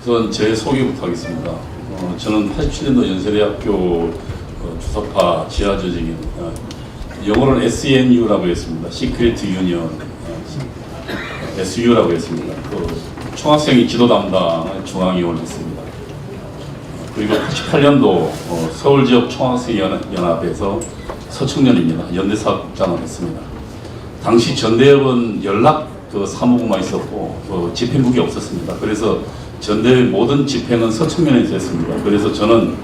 우선 제 소개부터 하겠습니다. 저는 87년도 연세대학교 주석파 지하조직인 영어로는 SNU라고 했습니다. 시크릿 유니언 SU라고 했습니다. 총학생회 지도 담당 중앙위원을 했습니다. 그리고 88년도 서울지역 총학생연합에서 서청년입니다. 연대사국장을 했습니다. 당시 전대협은 연락 사무부만 있었고 집행국이 없었습니다. 그래서 전대의 모든 집행은 서청년에서 했습니다. 그래서 저는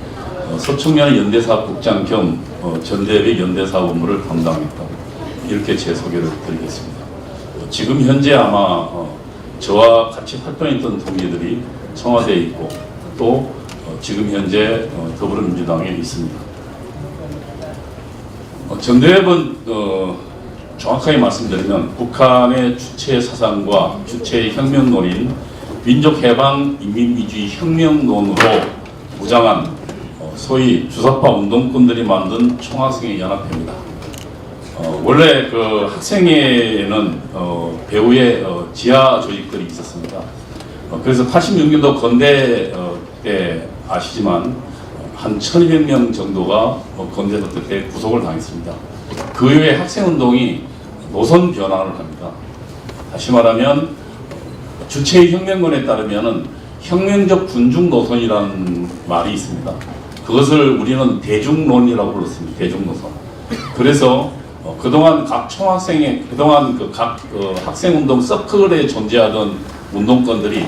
서청년 연대사국장 겸 전대협의 연대사 업무를 담당했다. 이렇게 제 소개를 드리겠습니다. 지금 현재 아마 저와 같이 활동했던 동기들이 청와대에 있고 또 지금 현재 더불어민주당에 있습니다. 전대협은 정확하게 말씀드리면 북한의 주체 사상과 주체 혁명론인 민족해방 인민미주의 혁명론으로 무장한 소위 주사파 운동꾼들이 만든 총학생회 연합회입니다. 원래 학생회에는 배후에 지하 조직들이 있었습니다. 그래서 86년도 건대 때 아시지만 한 1200명 정도가 건대도 그때 구속을 당했습니다. 그 이후에 학생운동이 노선 변화를 합니다. 다시 말하면 주체의 혁명론에 따르면 혁명적 군중 노선이라는 말이 있습니다. 그것을 우리는 대중론이라고 불렀습니다. 대중노선. 그래서 그동안 각 총학생회, 그동안 각 학생운동 서클에 존재하던 운동권들이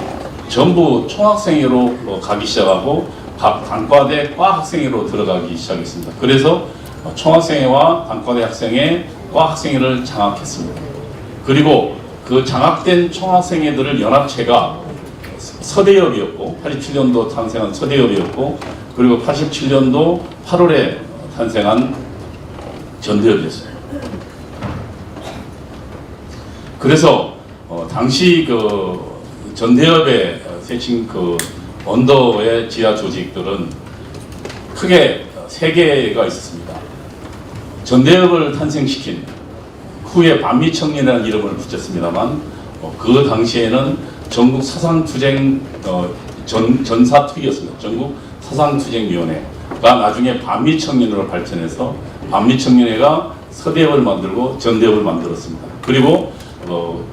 전부 총학생회로 가기 시작하고 각 단과대 과학생회로 들어가기 시작했습니다. 그래서 총학생회와 단과대 학생회, 과학생회를 장악했습니다. 그리고 그 장악된 총학생회들을 연합체가 서대협이었고 87년도 탄생한 서대협이었고 그리고 87년도 8월에 탄생한 전대협이었어요. 그래서 당시 전대협에 세친 언더의 지하 조직들은 크게 3개가 있었습니다. 전대협을 탄생시킨 후에 반미청년이라는 이름을 붙였습니다만 그 당시에는 전국 사상투쟁 전사투기였습니다. 전국 사상투쟁위원회가 나중에 반미청년으로 발전해서 반미청년회가 서대협을 만들고 전대협을 만들었습니다. 그리고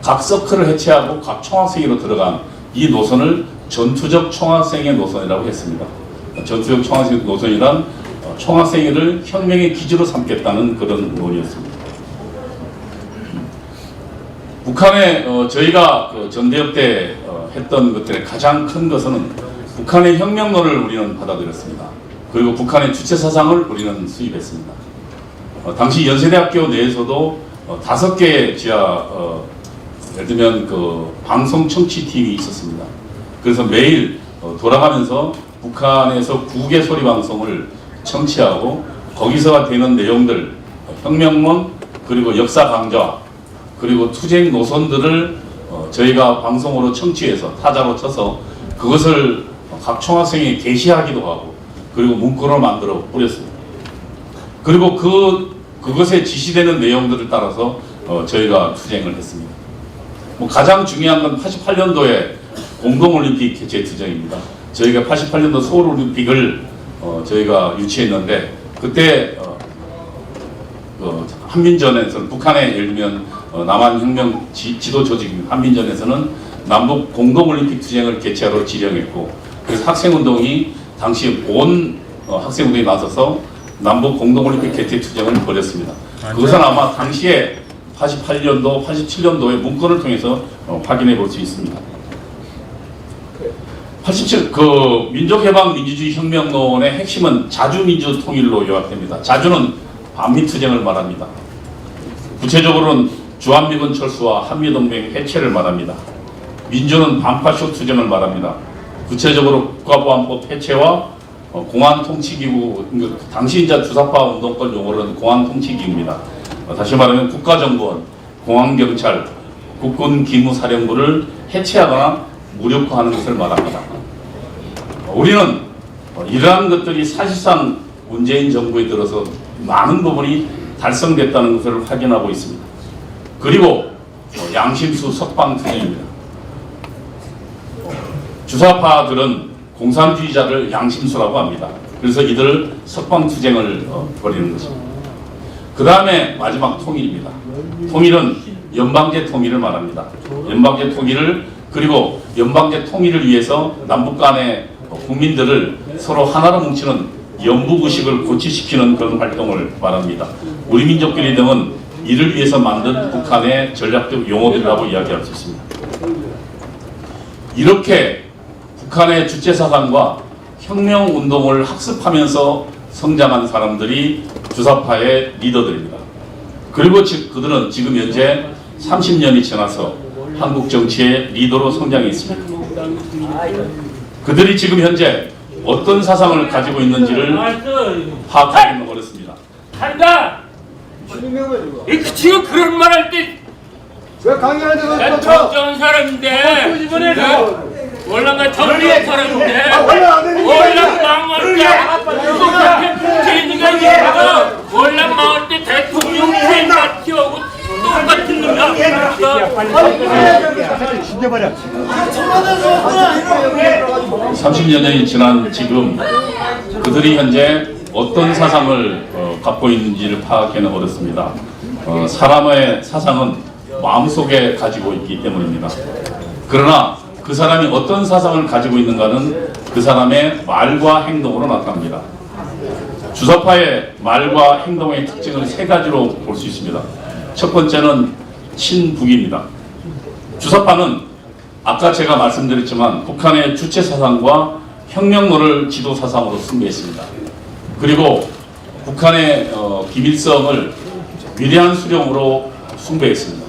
각 서클을 해체하고 각 총학생회로 들어간 이 노선을 전투적 총학생회 노선이라고 했습니다. 전투적 총학생회 노선이란 총학생회를 혁명의 기지로 삼겠다는 그런 논의였습니다. 북한에 저희가 전대협 때 했던 것들의 가장 큰 것은 북한의 혁명론을 우리는 받아들였습니다. 그리고 북한의 주체 사상을 우리는 수입했습니다. 당시 연세대학교 내에서도 5개의 지하 예를 들면 방송 청취팀이 있었습니다. 그래서 매일 돌아가면서 북한에서 국외 소리 방송을 청취하고 거기서 되는 내용들, 혁명론 그리고 역사 강좌 그리고 투쟁 노선들을 저희가 방송으로 청취해서 타자로 쳐서 그것을 각 총학생에 게시하기도 하고 그리고 문구로 만들어 뿌렸습니다. 그리고 그것에 지시되는 내용들을 따라서 저희가 투쟁을 했습니다. 가장 중요한 건 88년도에 공동올림픽 개최 투쟁입니다. 저희가 88년도 서울올림픽을 저희가 유치했는데 그때 한민전에서는 북한의 예를 들면 남한혁명 지도 조직입니다. 한민전에서는 남북 공동올림픽 투쟁을 개최하러 지령했고 그래서 학생운동이 당시 온 학생운동이 나서서 남북 공동올림픽 개최 투쟁을 벌였습니다. 그것은 아마 당시에 88년도, 87년도의 문건을 통해서 확인해 볼 수 있습니다. 87, 민족해방 민주주의 혁명론의 핵심은 자주민주 통일로 요약됩니다. 자주는 반미투쟁을 말합니다. 구체적으로는 주한미군 철수와 한미동맹 해체를 말합니다. 민주는 반파쇼 투쟁을 말합니다. 구체적으로 국가보안법 해체와 공안통치기구, 당시 이제 주사파 운동권 용어로는 공안통치기구입니다. 다시 말하면 국가정보원, 공안경찰, 국군기무사령부를 해체하거나 무력화하는 것을 말합니다. 우리는 이러한 것들이 사실상 문재인 정부에 들어서 많은 부분이 달성됐다는 것을 확인하고 있습니다. 그리고 양심수 석방투쟁입니다. 주사파들은 공산주의자를 양심수라고 합니다. 그래서 이들을 석방투쟁을 벌이는 것입니다. 그 다음에 마지막 통일입니다. 통일은 연방제 통일을 말합니다. 연방제 통일을, 그리고 연방제 통일을 위해서 남북 간의 국민들을 서로 하나로 뭉치는 연북의식을 고취시키는 그런 활동을 말합니다. 우리 민족끼리 등은 이를 위해서 만든 북한의 전략적 용어들이라고 이야기할 수 있습니다. 이렇게 북한의 주체사상과 혁명운동을 학습하면서 성장한 사람들이 주사파의 리더들입니다. 그리고 그들은 지금 현재 30년이 지나서 한국 정치의 리더로 성장해 있습니다. 그들이 지금 현재 어떤 사상을 가지고 있는지를 파악하기는 어렵습니다. 한다! 지금 그런 말 할 때 왜 강의하는데 난 정정한 사람인데 월남가 정정한 사람인데 월남 망할 때 제니가 얘가 월남 망할 때 대통령 팬같이 하고 똑같은 놈이야. 30년이 지난 지금 그들이 현재 어떤 사상을 갖고 있는지를 파악하기는 어렵습니다. 사람의 사상은 마음속에 가지고 있기 때문입니다. 그러나 그 사람이 어떤 사상을 가지고 있는가는 그 사람의 말과 행동으로 나타납니다. 주사파의 말과 행동의 특징을 세 가지로 볼 수 있습니다. 첫 번째는 친북입니다. 주사파는 아까 제가 말씀드렸지만 북한의 주체 사상과 혁명론을 지도 사상으로 숭배했습니다. 그리고 북한의 김일성을 위대한 수령으로 숭배했습니다.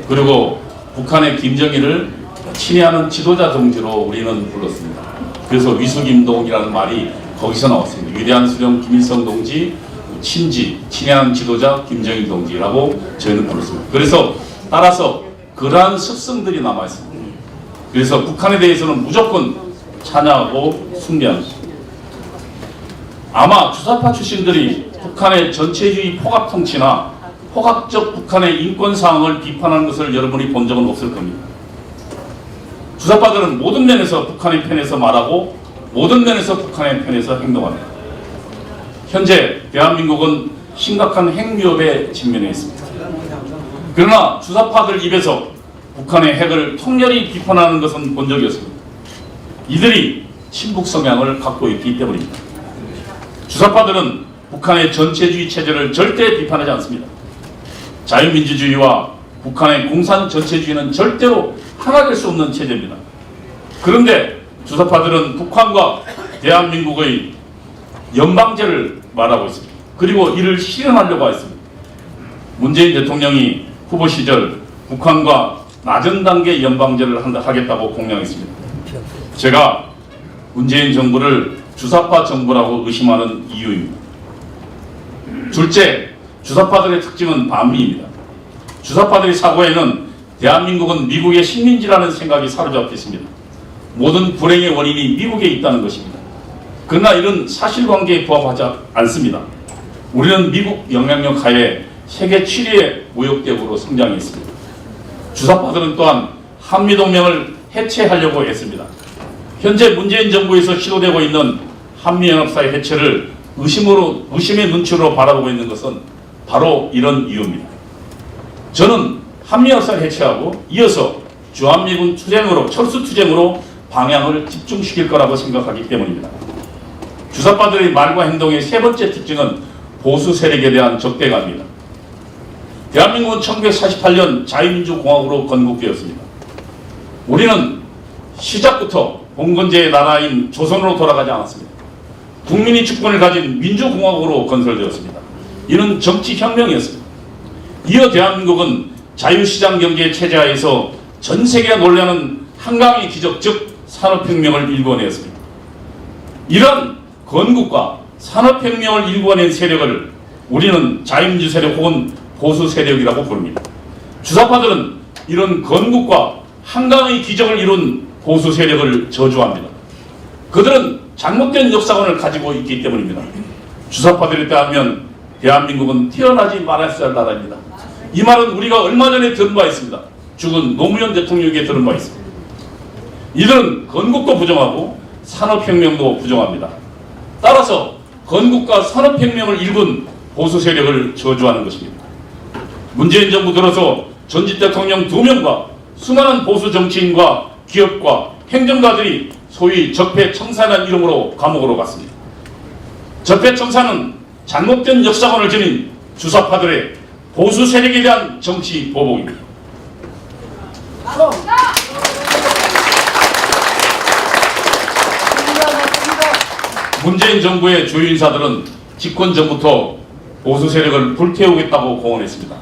그리고 북한의 김정일을 친애하는 지도자 동지로 우리는 불렀습니다. 그래서 위수김동이라는 말이 거기서 나왔습니다. 위대한 수령 김일성 동지, 친애하는 지도자 김정일 동지라고 저희는 불렀습니다. 그래서 따라서 그러한 습성들이 남아있습니다. 그래서 북한에 대해서는 무조건 찬양하고 숭배합니다. 아마 주사파 출신들이 북한의 전체주의 포갑 통치나 포괄적 북한의 인권 사항을 비판하는 것을 여러분이 본 적은 없을 겁니다. 주사파들은 모든 면에서 북한의 편에서 말하고 모든 면에서 북한의 편에서 행동합니다. 현재 대한민국은 심각한 핵위협에 직면해 있습니다. 그러나 주사파들 입에서 북한의 핵을 통렬히 비판하는 것은 본 적이 없습니다. 이들이 친북 성향을 갖고 있기 때문입니다. 주사파들은 북한의 전체주의 체제를 절대 비판하지 않습니다. 자유민주주의와 북한의 공산 전체주의는 절대로 하나 될 수 없는 체제입니다. 그런데 주사파들은 북한과 대한민국의 연방제를 말하고 있습니다. 그리고 이를 실현하려고 했습니다. 문재인 대통령이 후보 시절 북한과 낮은 단계 연방제를 하겠다고 공약했습니다. 제가 문재인 정부를 주사파 정부라고 의심하는 이유입니다. 둘째, 주사파들의 특징은 반미입니다. 주사파들의 사고에는 대한민국은 미국의 식민지라는 생각이 사로잡혀 있습니다. 모든 불행의 원인이 미국에 있다는 것입니다. 그러나 이런 사실관계에 부합하지 않습니다. 우리는 미국 영향력 하에 세계 7위의 무역대국으로 성장했습니다. 주사파들은 또한 한미동맹을 해체하려고 했습니다. 현재 문재인 정부에서 시도되고 있는 한미연합사의 해체를 의심의 눈치로 바라보고 있는 것은 바로 이런 이유입니다. 저는 한미연합사를 해체하고 이어서 주한미군 투쟁으로, 철수 투쟁으로 방향을 집중시킬 거라고 생각하기 때문입니다. 주사파들의 말과 행동의 세 번째 특징은 보수 세력에 대한 적대감입니다. 대한민국은 1948년 자유민주공화국으로 건국되었습니다. 우리는 시작부터 봉건제의 나라인 조선으로 돌아가지 않았습니다. 국민이 주권을 가진 민주공화국으로 건설되었습니다. 이는 정치혁명이었습니다. 이어 대한민국은 자유시장 경제 체제하에서 전 세계가 놀라는 한강의 기적, 즉 산업혁명을 일궈냈습니다. 이런 건국과 산업혁명을 일궈낸 세력을 우리는 자유민주 세력 혹은 보수 세력이라고 부릅니다. 주사파들은 이런 건국과 한강의 기적을 이룬 보수 세력을 저주합니다. 그들은 잘못된 역사관을 가지고 있기 때문입니다. 주사파들에 따르면 대한민국은 태어나지 말았어야 할 나라입니다. 이 말은 우리가 얼마 전에 들은 바 있습니다. 죽은 노무현 대통령에게 들은 바 있습니다. 이들은 건국도 부정하고 산업혁명도 부정합니다. 따라서 건국과 산업혁명을 일군 보수 세력을 저주하는 것입니다. 문재인 정부 들어서 전직 대통령 2명과 수많은 보수 정치인과 기업과 행정가들이 소위 적폐청산이라는 이름으로 감옥으로 갔습니다. 적폐청산은 잘못된 역사관을 지닌 주사파들의 보수 세력에 대한 정치 보복입니다. 문재인 정부의 주요 인사들은 집권 전부터 보수 세력을 불태우겠다고 공언했습니다.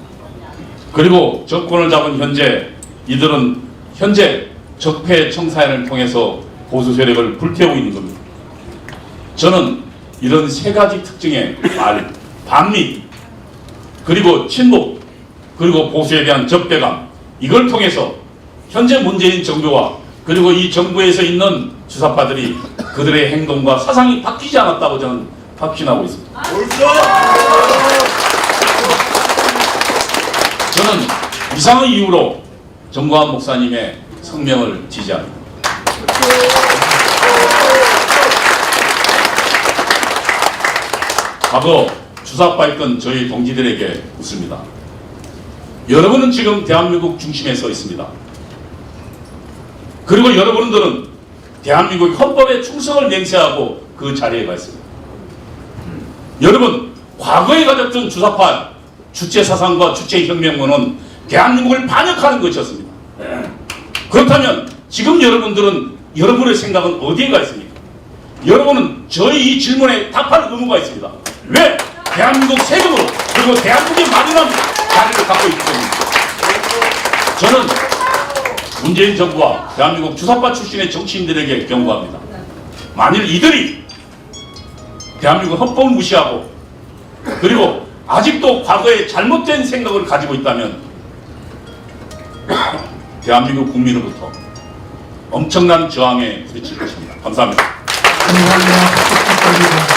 그리고 정권을 잡은 현재 이들은 현재 적폐 청사연을 통해서 보수 세력을 불태우고 있는 겁니다. 저는 이런 세 가지 특징의 말, 반미, 그리고 친목, 그리고 보수에 대한 적대감, 이걸 통해서 현재 문재인 정부와 그리고 이 정부에서 있는 주사파들이 그들의 행동과 사상이 바뀌지 않았다고 저는 확신하고 있습니다. 저는 이상의 이유로 정광훈 목사님의 성명을 지지합니다. 과거 주사파였던 저희 동지들에게 묻습니다. 여러분은 지금 대한민국 중심에 서 있습니다. 그리고 여러분들은 대한민국 헌법에 충성을 맹세하고 그 자리에 가 있습니다. 여러분, 과거에 가졌던 주사파 주체 사상과 주체 혁명론은 대한민국을 반역하는 것이었습니다. 그렇다면 지금 여러분들은 여러분의 생각은 어디에 가 있습니까? 여러분은 저희 이 질문에 답할 의무가 있습니다. 왜 대한민국 세금으로 그리고 대한민국의 마련한 자리를 갖고 있기 때문입니다. 저는 문재인 정부와 대한민국 주사파 출신의 정치인들에게 경고합니다. 만일 이들이 대한민국 헌법을 무시하고 그리고 아직도 과거에 잘못된 생각을 가지고 있다면 대한민국 국민으로부터 엄청난 저항에 부딪힐 것입니다. 감사합니다. 감사합니다.